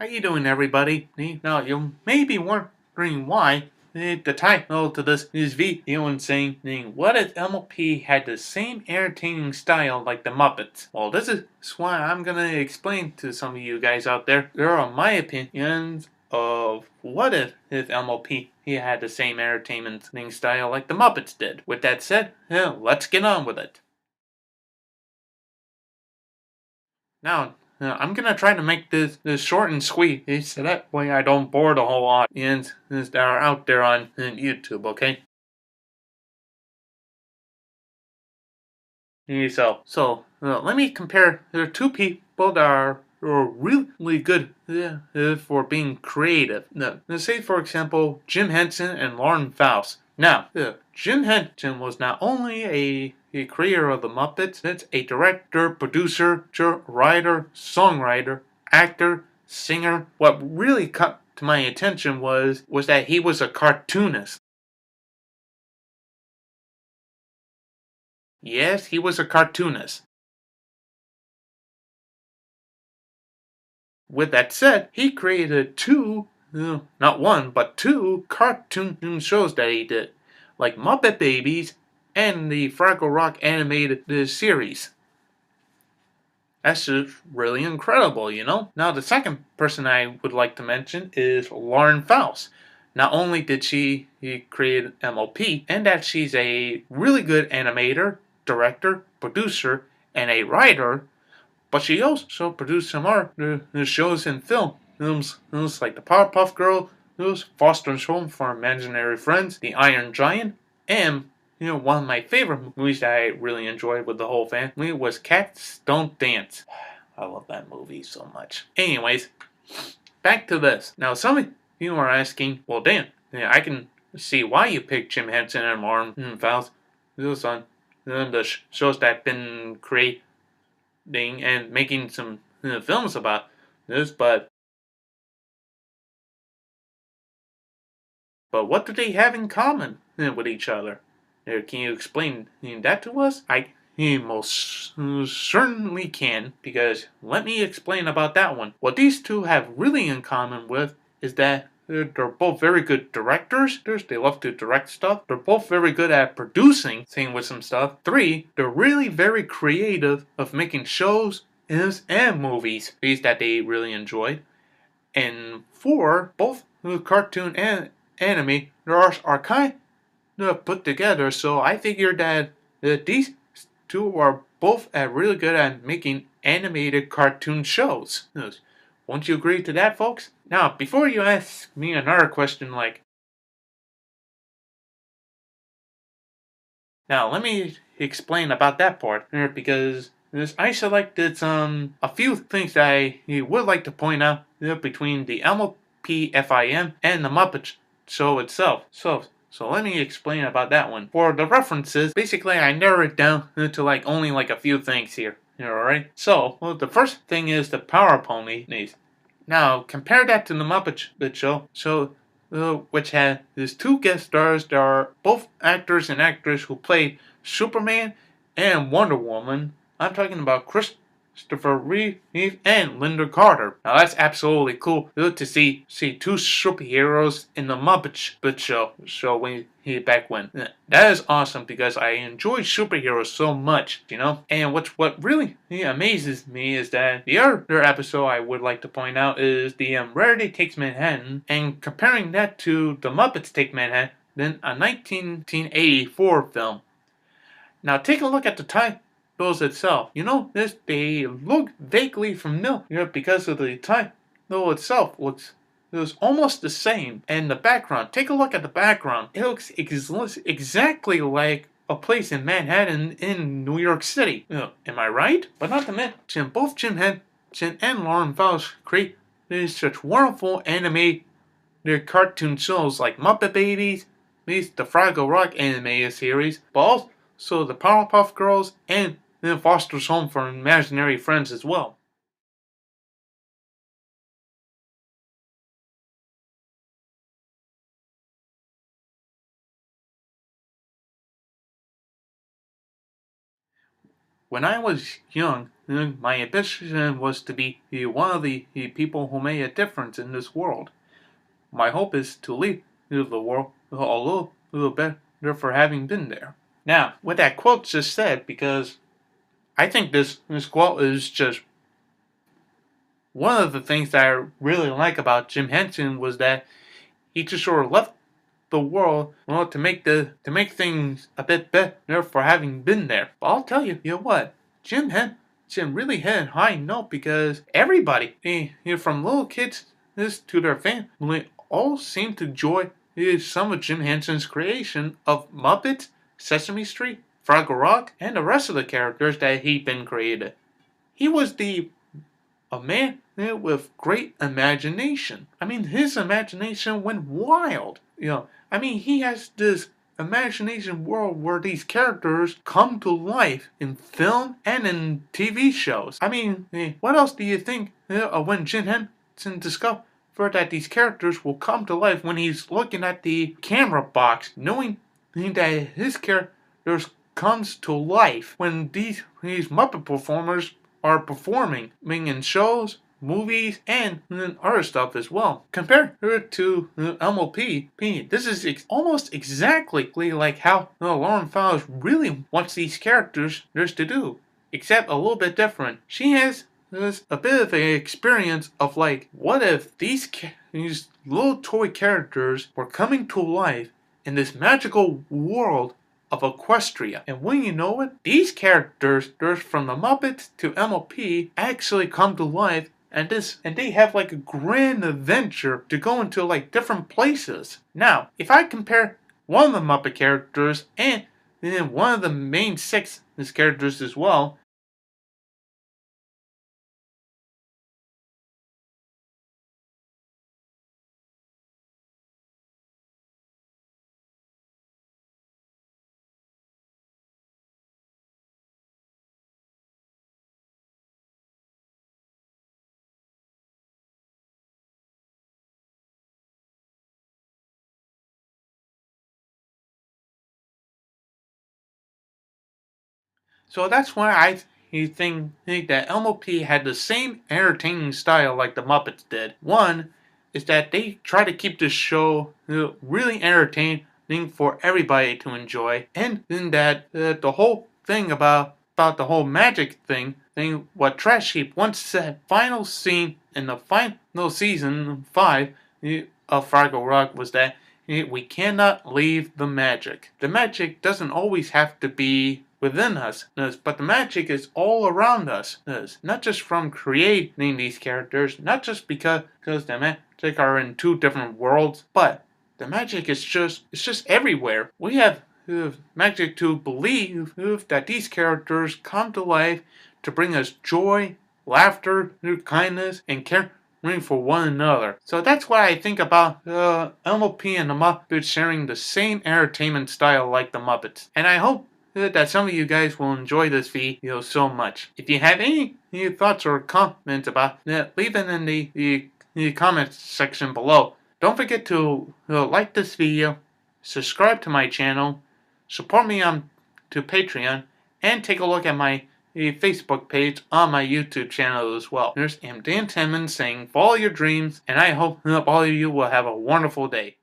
How you doing, everybody? Now, you may be wondering why the title to this video is saying, what if MLP had the same entertaining style like the Muppets? Well, this is why I'm gonna explain to some of you guys out there. There are my opinions of what if MLP he had the same entertainment style like the Muppets did. With that said, let's get on with it. Now, I'm gonna try to make this short and sweet, so that way I don't bore the whole audience that are out there on YouTube, okay? Let me compare. There are two people that are really good for being creative. Now, let's say, for example, Jim Henson and Lauren Faust. Now, Jim Henson was not only a creator of the Muppets, it's a director, producer, writer, songwriter, actor, singer. What really caught to my attention was that he was a cartoonist. Yes, he was a cartoonist. With that said, he created two, not one, but two cartoon shows that he did, like Muppet Babies and the Fraggle Rock animated series. That's just really incredible, you know? Now, the second person I would like to mention is Lauren Faust. Not only did she create MLP, and that she's a really good animator, director, producer, and a writer, but she also produced some art shows and films like the Powerpuff Girls, Foster's Home for Imaginary Friends, The Iron Giant, and one of my favorite movies that I really enjoyed with the whole family was Cats Don't Dance. I love that movie so much. Anyways, back to this. Now, some of you are asking, well, Dan, I can see why you picked Jim Henson and Lauren Faust. Those on the shows that have been created and making some films about this, but what do they have in common with each other? Can you explain that to us? I most certainly can, because let me explain about that one. What these two have really in common with is that they're both very good directors. They love to direct stuff. They're both very good at producing, same with some stuff. 3, they're really very creative of making shows and movies that they really enjoyed. And 4, both the cartoon and anime are kind of put together, so I figured that these two are both really good at making animated cartoon shows. Won't you agree to that, folks? Now, before you ask me another question like, now let me explain about that part, because I selected a few things that I would like to point out between the MLP FIM and the Muppet Show itself. So let me explain about that one. For the references, basically I narrowed it down to only a few things here. Alright? So, the first thing is the Power Ponies. Now, compare that to the Muppet Show. Which has two guest stars that are both actors and actresses who played Superman and Wonder Woman. I'm talking about Christopher Reeve and Linda Carter. Now that's absolutely cool to see two superheroes in the Muppet Show when back when. That is awesome because I enjoy superheroes so much, And what really amazes me is that the other episode I would like to point out is the Rarity Takes Manhattan, and comparing that to the Muppets Take Manhattan, then a 1984 film. Now take a look at the titles itself. They look vaguely familiar because of the title itself looks it was almost the same. And the background, take a look at the background. It looks exactly like a place in Manhattan in New York City. Am I right? But not to mention, both Jim Henson and Lauren Faust create such wonderful animated cartoon shows like Muppet Babies, the Fraggle Rock animated series, but also the Powerpuff Girls and Foster's Home for Imaginary Friends as well. When I was young, my ambition was to be one of the people who made a difference in this world. My hope is to leave the world a little better for having been there. Now, what that quote just said, because I think this quote is just one of the things that I really like about Jim Henson was that he just sort of left the world to make things a bit better for having been there. But I'll tell you, you know what? Jim Henson really hit a high note because everybody, from little kids to their family, all seem to enjoy some of Jim Henson's creation of Muppets, Sesame Street, Fraggle Rock, and the rest of the characters that he'd been created. He was a man with great imagination. I mean, his imagination went wild. I mean, he has this imagination world where these characters come to life in film and in TV shows. I mean, what else do you think when Jim Henson discovered that these characters will come to life when he's looking at the camera box, knowing that his characters comes to life when these Muppet performers are performing, in shows, movies, and other stuff as well. Compared to MLP, this is almost exactly like how Lauren Fowles really wants these characters to do, except a little bit different. She has a bit of an experience of like, what if these little toy characters were coming to life in this magical world of Equestria. And when you know it, these characters, from the Muppets to MLP, actually come to life, and they have like a grand adventure to go into like different places. Now, if I compare one of the Muppet characters and then one of the main six characters as well, so that's why think that MLP had the same entertaining style like the Muppets did. One is that they try to keep the show really entertaining for everybody to enjoy, and then that the whole thing about the whole magic thing what Trash Heap once said, final scene in the final season 5 of Fraggle Rock was that we cannot leave the magic. The magic doesn't always have to be within us, but the magic is all around us. Not just from creating these characters, not just because the magic are in two different worlds, but the magic is just everywhere. We have magic to believe that these characters come to life to bring us joy, laughter, kindness, and caring for one another. So that's why I think about MLP and the Muppets sharing the same entertainment style like the Muppets. And I hope that some of you guys will enjoy this video so much. If you have any thoughts or comments about that, leave it in the comments section below. Don't forget to like this video, subscribe to my channel, support me on to Patreon, and take a look at my Facebook page on my YouTube channel as well. I'm Dan Timmons saying follow your dreams, and I hope all of you will have a wonderful day.